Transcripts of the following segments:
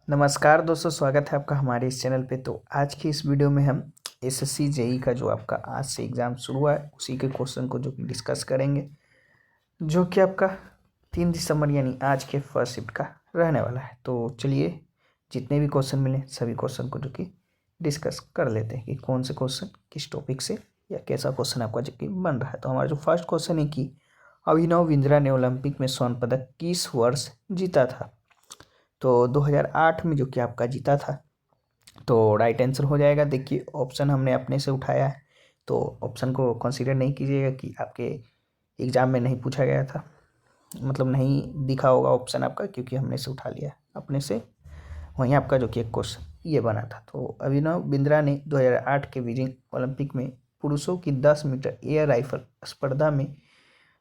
नमस्कार दोस्तों, स्वागत है आपका हमारे इस चैनल पे। तो आज की इस वीडियो में हम एसएससी जेई का जो आपका आज से एग्ज़ाम शुरू हुआ है उसी के क्वेश्चन को जो कि डिस्कस करेंगे, जो कि आपका 3 दिसंबर यानी आज के फर्स्ट शिफ्ट का रहने वाला है। तो चलिए, जितने भी क्वेश्चन मिले सभी क्वेश्चन को जो कि डिस्कस कर लेते हैं कि कौन से क्वेश्चन किस टॉपिक से या कैसा क्वेश्चन आपका जो कि बन रहा है। तो हमारा जो फर्स्ट क्वेश्चन है कि अभिनव बिंद्रा ने ओलंपिक में स्वर्ण पदक किस वर्ष जीता था? तो 2008 में जो कि आपका जीता था। तो राइट आंसर हो जाएगा। देखिए, ऑप्शन हमने अपने से उठाया है, तो ऑप्शन को कंसीडर नहीं कीजिएगा कि आपके एग्ज़ाम में नहीं पूछा गया था, मतलब नहीं दिखा होगा ऑप्शन आपका, क्योंकि हमने से उठा लिया अपने से। वहीं आपका जो कि एक क्वेश्चन ये बना था। तो अभिनव बिंद्रा ने 2008 के बीजिंग ओलंपिक में पुरुषों की 10 मीटर एयर राइफल स्पर्धा में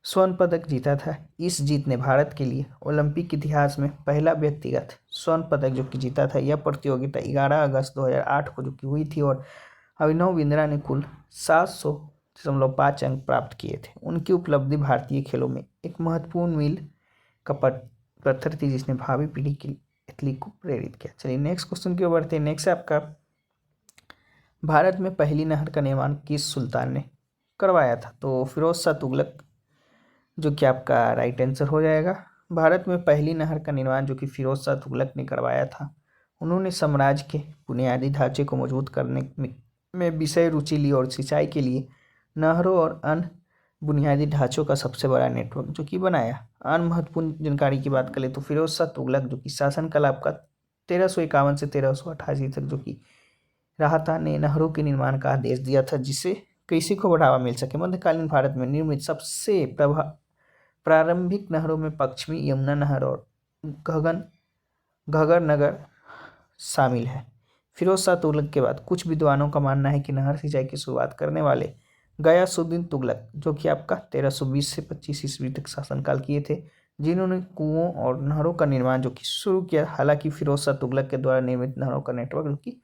स्वर्ण पदक जीता था। इस जीत ने भारत के लिए ओलंपिक इतिहास में पहला व्यक्तिगत स्वर्ण पदक जो कि जीता था। यह प्रतियोगिता 11 अगस्त 2008 को जो कि हुई थी और अभिनव बिंद्रा ने कुल 700.5 अंक प्राप्त किए थे। उनकी उपलब्धि भारतीय खेलों में एक महत्वपूर्ण मील का पत्थर थी, जिसने भावी पीढ़ी की एथलीट को प्रेरित किया। चलिए नेक्स्ट क्वेश्चन की ओर बढ़ते हैं। नेक्स्ट है आपका, भारत में पहली नहर का निर्माण किस सुल्तान ने करवाया था? तो फिरोज शाह तुगलक जो कि आपका राइट आंसर हो जाएगा। भारत में पहली नहर का निर्माण जो कि फिरोज शाह तुगलक ने करवाया था। उन्होंने साम्राज्य के बुनियादी ढांचे को मजबूत करने में विषय रुचि ली और सिंचाई के लिए नहरों और अन्य बुनियादी ढांचों का सबसे बड़ा नेटवर्क जो कि बनाया। अन्य महत्वपूर्ण जानकारी की बात करें तो फिरोज शाह तुगलक जो कि शासनकाल आपका 1351 से 1388 तक जो कि रहा था, ने नहरों के निर्माण का आदेश दिया था, जिससे कृषि को बढ़ावा मिल सके। मध्यकालीन भारत में निर्मित सबसे प्रारंभिक नहरों में पश्चिमी यमुना नहर और घगर नगर शामिल है। फिरोज शाह तुगलक के बाद कुछ विद्वानों का मानना है कि नहर सिंचाई की शुरुआत करने वाले गयासुद्दीन तुगलक जो कि आपका 1320 से 25 ईस्वी तक शासनकाल किए थे, जिन्होंने कुओं और नहरों का निर्माण जो कि शुरू किया। हालांकि फिरोज शाह तुगलक के द्वारा निर्मित नहरों का नेटवर्क जो कि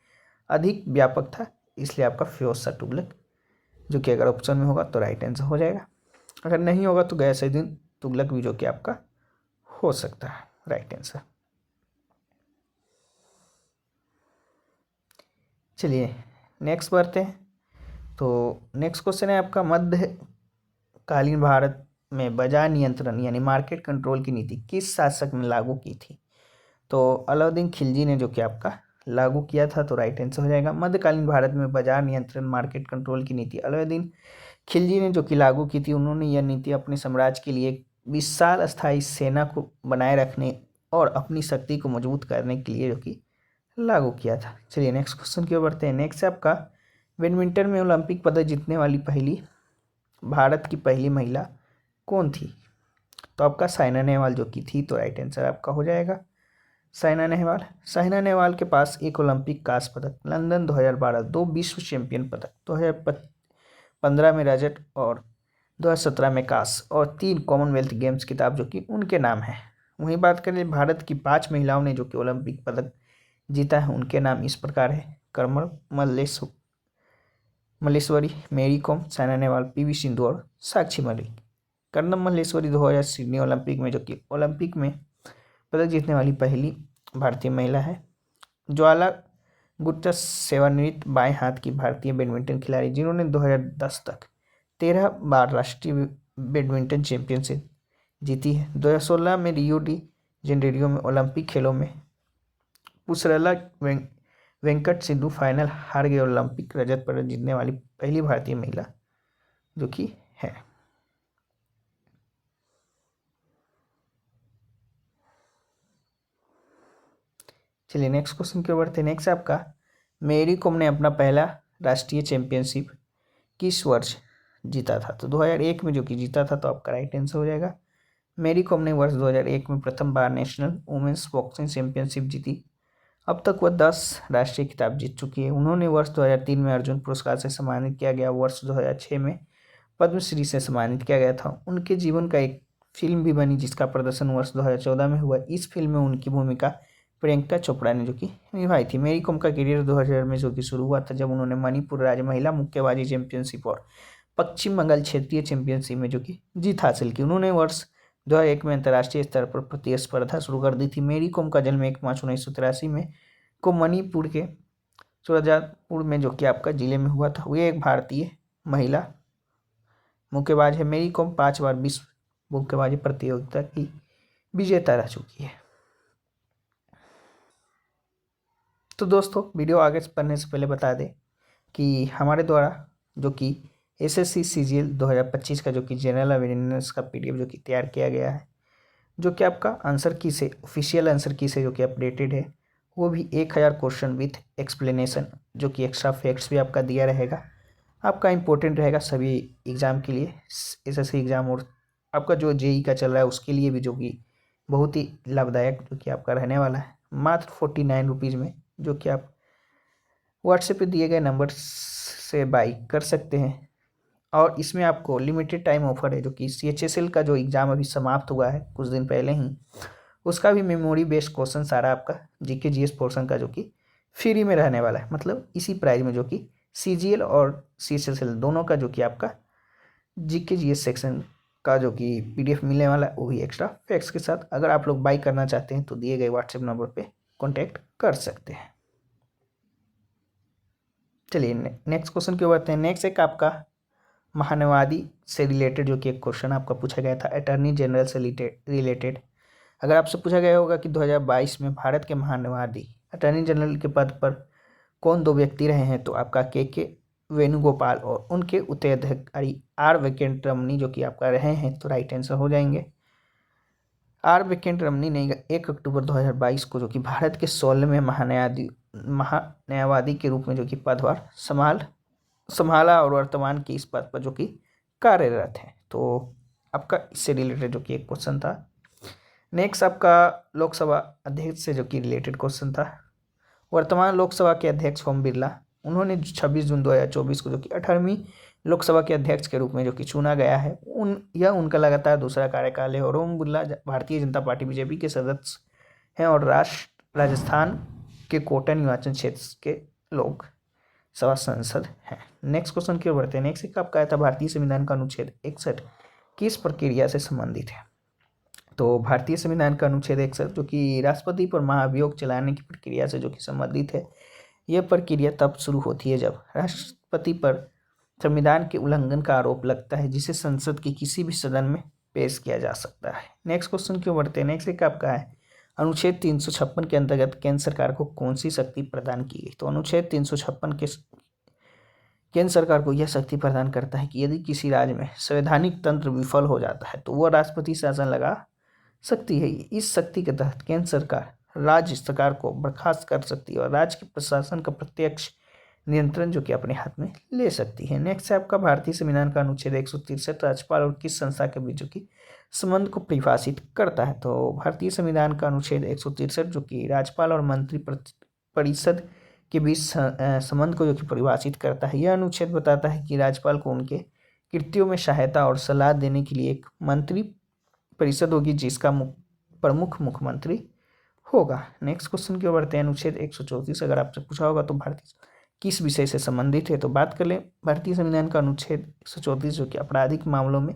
अधिक व्यापक था, इसलिए आपका फिरोज शाह तुगलक जो कि अगर ऑप्शन में होगा तो राइट आंसर हो जाएगा। अगर नहीं होगा तो गयासुद्दीन तुगलक भी जो कि आपका हो सकता है राइट आंसर। चलिए नेक्स्ट बढ़ते हैं। तो नेक्स्ट क्वेश्चन है आपका, मध्यकालीन भारत में बाजार नियंत्रण यानी मार्केट कंट्रोल की नीति किस शासक ने लागू की थी? तो अलाउद्दीन खिलजी ने जो कि आपका लागू किया था, तो राइट आंसर हो जाएगा। मध्यकालीन भारत में बाजार नियंत्रण मार्केट कंट्रोल की नीति अलाउद्दीन खिलजी ने जो कि लागू की थी। उन्होंने यह नीति अपने साम्राज्य के लिए विशाल स्थायी सेना को बनाए रखने और अपनी शक्ति को मजबूत करने के लिए जो कि लागू किया था। चलिए नेक्स्ट क्वेश्चन की ओर बढ़ते हैं। नेक्स्ट है आपका, बैडमिंटन में ओलंपिक पदक जीतने वाली भारत की पहली महिला कौन थी? तो आपका साइना नेहवाल जो कि थी, तो राइट आंसर आपका हो जाएगा साइना नेहवाल के पास एक ओलंपिक कांस्य पदक, लंदन 2012, 2 विश्व चैंपियन पदक, 2015 में रजत और 2017 में कांस्य और 3 कॉमनवेल्थ गेम्स खिताब जो कि उनके नाम है। वहीं बात करें भारत की 5 महिलाओं ने जो कि ओलंपिक पदक जीता है, उनके नाम इस प्रकार है: करमल मल्लेश्वरी, मैरी कॉम, साइना नेहवाल, पीवी सिंधु और साक्षी मलिक। करमल मल्लेश्वरी 2000 सिडनी ओलंपिक में जो कि ओलंपिक में पदक जीतने वाली पहली भारतीय महिला है। ज्वाला गुट्टा सेवानिवृत्त बाएं हाथ की भारतीय बैडमिंटन खिलाड़ी, जिन्होंने 2010 तक 13 बार राष्ट्रीय बैडमिंटन चैंपियनशिप जीती है। 2016 में रियो डी जेनेरियो में ओलंपिक खेलों में पुसरला वेंकट सिंधु फाइनल हार गए। ओलंपिक रजत पदक जीतने वाली पहली भारतीय महिला जो कि है। चलिए नेक्स्ट क्वेश्चन की ओर बढ़ते हैं। नेक्स्ट आपका, मैरी कॉम ने अपना पहला राष्ट्रीय चैंपियनशिप किस वर्ष जीता था? तो 2001 में जो कि जीता था, तो आपका राइट आंसर हो जाएगा। मैरी कॉम ने वर्ष 2001 में प्रथम बार नेशनल वुमेन्स बॉक्सिंग चैंपियनशिप जीती। अब तक वह 10 राष्ट्रीय खिताब जीत चुकी है। उन्होंने वर्ष 2003 में अर्जुन पुरस्कार से सम्मानित किया गया, वर्ष 2006 में पद्मश्री से सम्मानित किया गया था। उनके जीवन का एक फिल्म भी बनी, जिसका प्रदर्शन वर्ष 2014 में हुआ। इस फिल्म में उनकी भूमिका प्रियंका चोपड़ा ने जो कि निभाई थी। मैरी कॉम का करियर 2000 में जो कि शुरू हुआ था, जब उन्होंने मणिपुर राज्य महिला मुक्केबाजी चैंपियनशिप और पश्चिम बंगाल क्षेत्रीय चैंपियनशिप में जो कि जीत हासिल की। उन्होंने वर्ष 2001 में अंतर्राष्ट्रीय स्तर पर प्रतिस्पर्धा शुरू कर दी थी। मेरी कॉम का जन्म 1 मार्च 1983 में को मणिपुर के सुरजापुर में जो कि आपका जिले में हुआ था। वे एक भारतीय महिला मुक्केबाज है। मेरी कॉम 5 बार विश्व मुक्केबाजी प्रतियोगिता की विजेता रह चुकी है। तो दोस्तों, वीडियो आगे बढ़ने से पहले बता दें कि हमारे द्वारा जो कि एसएससी सीजीएल 2025 का जो कि जनरल अवेयरनेस का पीडीएफ जो कि तैयार किया गया है, जो कि आपका आंसर की से ऑफिशियल आंसर की से जो कि अपडेटेड है, वो भी 1000 क्वेश्चन विथ एक्सप्लेनेशन, जो कि एक्स्ट्रा फैक्ट्स भी आपका दिया रहेगा। आपका इंपॉर्टेंट रहेगा सभी एग्ज़ाम के लिए, एसएससी एग्ज़ाम और आपका जो जेई का चल रहा है उसके लिए भी, जो कि बहुत ही लाभदायक जो कि आपका रहने वाला है। मात्र 49 रुपीज़ में, जो कि आप व्हाट्सएप पे दिए गए नंबर से बाई कर सकते हैं। और इसमें आपको लिमिटेड टाइम ऑफर है, जो कि CHSL का जो एग्ज़ाम अभी समाप्त हुआ है कुछ दिन पहले ही, उसका भी मेमोरी बेस्ड क्वेश्चन सारा आपका जीके जीएस पोर्शन का जो कि फ्री में रहने वाला है। मतलब इसी प्राइस में जो कि CGL और CHSL दोनों का जो कि आपका जीके जीएस सेक्शन का जो कि PDF मिलने वाला है, वो भी एक्स्ट्रा फैक्ट्स के साथ। अगर आप लोग बाई करना चाहते हैं तो दिए गए व्हाट्सएप नंबर पे कॉन्टैक्ट कर सकते हैं। चलिए नेक्स्ट क्वेश्चन की ओर बढ़ते हैं। नेक्स्ट एक आपका महानवादी से रिलेटेड जो कि एक क्वेश्चन आपका पूछा गया था, अटॉर्नी जनरल से रिलेटेड। अगर आपसे पूछा गया होगा कि 2022 में भारत के महानवादी अटॉर्नी जनरल के पद पर कौन 2 व्यक्ति रहे हैं, तो आपका के वेणुगोपाल और उनके उत्तराधिकारी आर वेंकटरमणी जो कि आपका रहे हैं, तो राइट आंसर हो जाएंगे आर वेंकटरमणी ने 1 अक्टूबर 2022 को जो कि भारत के 16वें महान्यायवादी के रूप में जो कि पदभार संभाला और वर्तमान की इस पद पर जो कि कार्यरत है। तो आपका इससे रिलेटेड जो कि एक क्वेश्चन था। नेक्स्ट आपका लोकसभा अध्यक्ष से जो कि रिलेटेड क्वेश्चन था। वर्तमान लोकसभा के अध्यक्ष ओम बिरला, उन्होंने 26 जून 2024 को जो कि 18वीं लोकसभा के अध्यक्ष के रूप में जो कि चुना गया है। यह उनका लगातार दूसरा कार्यकाल है और ओम बिरला भारतीय जनता पार्टी बीजेपी के सदस्य हैं और राजस्थान के कोटा निर्वाचन क्षेत्र के लोग सभा सांसद हैं। नेक्स्ट क्वेश्चन की ओर बढ़ते हैं। नेक्स्ट एक आपका आया था, भारतीय संविधान का अनुच्छेद 61 किस प्रक्रिया से संबंधित है। तो भारतीय संविधान का अनुच्छेद 61 जो कि राष्ट्रपति पर महाभियोग चलाने की प्रक्रिया से जो कि संबंधित है। यह प्रक्रिया तब शुरू होती है जब राष्ट्रपति पर संविधान के उल्लंघन का आरोप लगता है, जिसे संसद के किसी भी सदन में पेश किया जा सकता है। नेक्स्ट क्वेश्चन की ओर बढ़ते हैं। नेक्स्ट एक आपका है, अनुच्छेद 356 के अंतर्गत केंद्र सरकार को कौन सी शक्ति प्रदान की गई। तो अनुच्छेद 356 के केंद्र सरकार को यह शक्ति प्रदान करता है कि यदि किसी राज्य में संवैधानिक तंत्र विफल हो जाता है तो वह राष्ट्रपति शासन लगा सकती है। इस शक्ति के तहत केंद्र सरकार राज्य सरकार को बर्खास्त कर सकती है और राज्य के प्रशासन का प्रत्यक्ष नियंत्रण जो कि अपने हाथ में ले सकती है। नेक्स्ट है आपका, भारतीय संविधान का अनुच्छेद 163 राज्यपाल और किस संस्था के बीच की संबंध को परिभाषित करता है। तो भारतीय संविधान का अनुच्छेद 163 जो कि राज्यपाल और मंत्री परिषद के बीच संबंध को जो कि परिभाषित करता है। यह अनुच्छेद बताता है कि राज्यपाल को उनके कृत्यों में सहायता और सलाह देने के लिए एक मंत्री परिषद होगी, जिसका प्रमुख मुख्यमंत्री होगा। नेक्स्ट क्वेश्चन की ओर बढ़ते हैं। अनुच्छेद 134 अगर आपसे पूछा होगा तो भारतीय किस विषय से संबंधित है, तो बात कर लें भारतीय संविधान का अनुच्छेद 134 जो कि आपराधिक मामलों में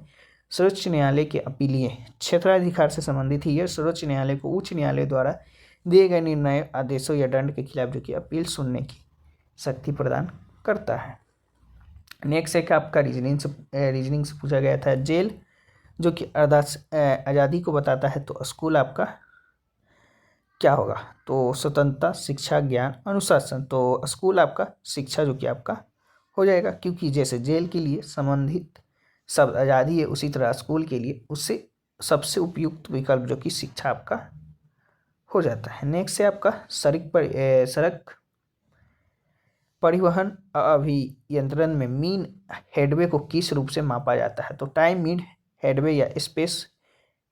सर्वोच्च न्यायालय के अपीलीय क्षेत्राधिकार से संबंधित है। यह सर्वोच्च न्यायालय को उच्च न्यायालय द्वारा दिए गए निर्णय, आदेशों या दंड के खिलाफ जो कि अपील सुनने की शक्ति प्रदान करता है। नेक्स्ट एक आपका रीजनिंग से पूछा गया था, जेल जो कि आज़ादी को बताता है, तो स्कूल आपका क्या होगा। तो स्वतंत्रता, शिक्षा, ज्ञान, अनुशासन। तो स्कूल आपका शिक्षा जो कि आपका हो जाएगा, क्योंकि जैसे जेल के लिए संबंधित शब्द आज़ादी है, उसी तरह स्कूल के लिए उससे सबसे उपयुक्त विकल्प जो कि शिक्षा आपका हो जाता है। नेक्स्ट है आपका, सड़क परिवहन अभियंत्रण में मीन हेडवे को किस रूप से मापा जाता है। तो टाइम मीन हेडवे या स्पेस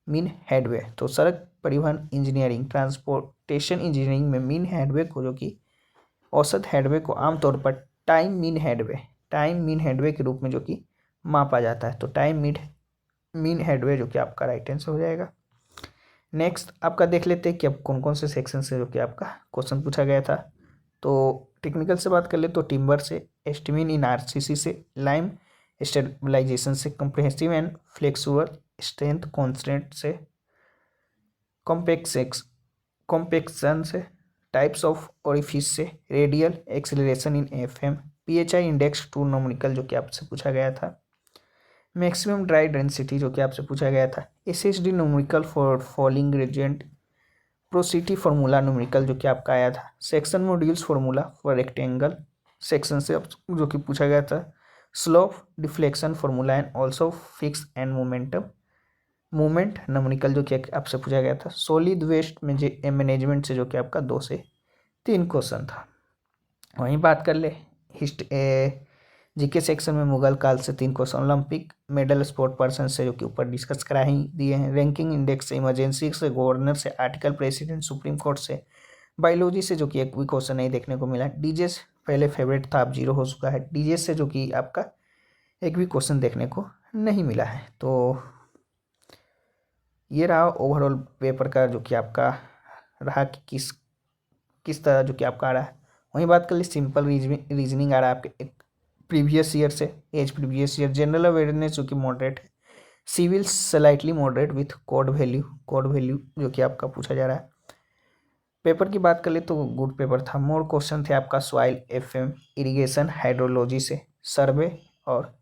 मीन हेडवे। तो सड़क परिवहन इंजीनियरिंग, ट्रांसपोर्टेशन इंजीनियरिंग में मीन हेडवे को जो कि औसत हेडवे को आमतौर पर टाइम मीन हेडवे के रूप में जो कि मापा जाता है। तो टाइम मीन हेडवे जो कि आपका राइट आंसर हो जाएगा। नेक्स्ट आपका देख लेते हैं कि अब कौन कौन से सेक्शन से जो कि आपका क्वेश्चन पूछा गया था। तो टेक्निकल से बात कर ले तो टिम्बर से, एस्टिमिन इन आरसीसी से, लाइम स्टेबलाइजेशन से, comprehensive and flexible strength constant से, कॉम्पेक्शन से, टाइप्स ऑफ ओरिफिस से, radial acceleration in FM, PHI index to numerical जो कि आपसे पूछा गया था, मैक्सिमम ड्राई डेंसिटी जो कि आपसे पूछा गया था, SSD numerical for falling gradient, porosity formula numerical जो कि आपका आया था, section modules formula for rectangle section से जो कि पूछा गया था, slope deflection formula and also fix and momentum movement numerical जो कि आपसे पूछा गया था, सॉलिड वेस्ट मैनेजमेंट से जो कि आपका 2 से 3 क्वेश्चन था। वहीं बात कर ले जीके सेक्शन में मुगल काल से 3 question, Olympic medal sport person से जो कि ऊपर डिस्कस करा ही दिए हैं, रैंकिंग इंडेक्स से, इमरजेंसी से, गवर्नर से, आर्टिकल प्रेसिडेंट सुप्रीम कोर्ट से, बायोलॉजी से जो कि एक भी क्वेश्चन नहीं देखने को मिला, डीजेस पहले फेवरेट था अब 0 हो चुका है, डीजेस से जो कि आपका एक भी क्वेश्चन देखने को नहीं मिला है। तो ये रहा ओवरऑल पेपर का जो कि आपका रहा कि किस तरह जो कि आपका आ रहा है। वहीं बात कर ली सिंपल रीजनिंग आ रहा है आपके एक प्रीवियस ईयर से, प्रीवियस ईयर, जनरल अवेयरनेस जो कि मॉडरेट है, civil slightly moderate with code value जो कि आपका पूछा जा रहा है। पेपर की बात कर ले तो गुड पेपर था, मोर क्वेश्चन थे आपका सॉइल एफएम, इरिगेशन, हाइड्रोलॉजी से, सर्वे और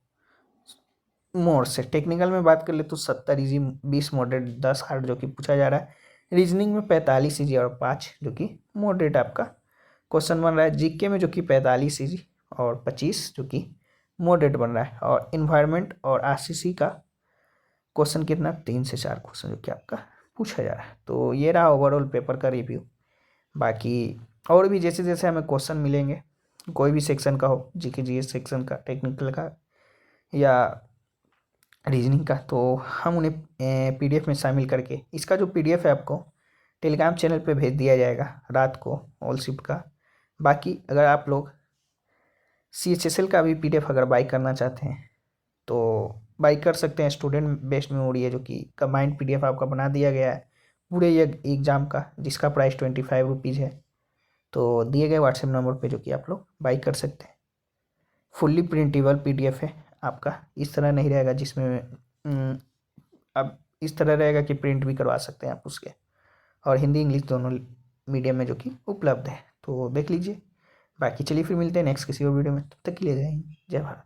मोर से। टेक्निकल में बात कर ले तो 70 इजी, 20 मॉडरेट, 10 हार्ड जो कि पूछा जा रहा है। रीजनिंग में 45 इजी और 5 जो कि मॉडरेट आपका क्वेश्चन बन रहा है। जीके में जो कि 45 इजी और 25 जो कि मॉडरेट बन रहा है। और इन्वायरमेंट और आरसीसी का क्वेश्चन कितना 3 से 4 क्वेश्चन जो कि आपका पूछा जा रहा है। तो ये रहा ओवरऑल पेपर का रिव्यू। बाकी और भी जैसे जैसे हमें क्वेश्चन मिलेंगे कोई भी सेक्शन का हो, जीके जीएस सेक्शन का, टेक्निकल का या रीजनिंग का, तो हम उन्हें पीडीएफ में शामिल करके, इसका जो पीडीएफ है आपको टेलीग्राम चैनल पे भेज दिया जाएगा रात को ऑल शिफ्ट का। बाकी अगर आप लोग CHSL का भी पीडीएफ अगर बाई करना चाहते हैं तो बाई कर सकते हैं। स्टूडेंट बेस्ड मेमोरी है जो कि कंबाइंड पीडीएफ आपका बना दिया गया है पूरे ये एग्ज़ाम का, जिसका प्राइस 25 रुपीज़ है। तो दिए गए व्हाट्सएप नंबर पे जो कि आप लोग बाई कर सकते हैं। फुल्ली प्रिंटेबल पीडीएफ है आपका, इस तरह नहीं रहेगा जिसमें अब इस तरह रहेगा कि प्रिंट भी करवा सकते हैं आप उसके, और हिंदी इंग्लिश दोनों मीडियम में जो कि उपलब्ध है, तो देख लीजिए। बाकी चलिए फिर मिलते हैं नेक्स्ट किसी और वीडियो में, तब तक के लिए जय हिंद जय भारत।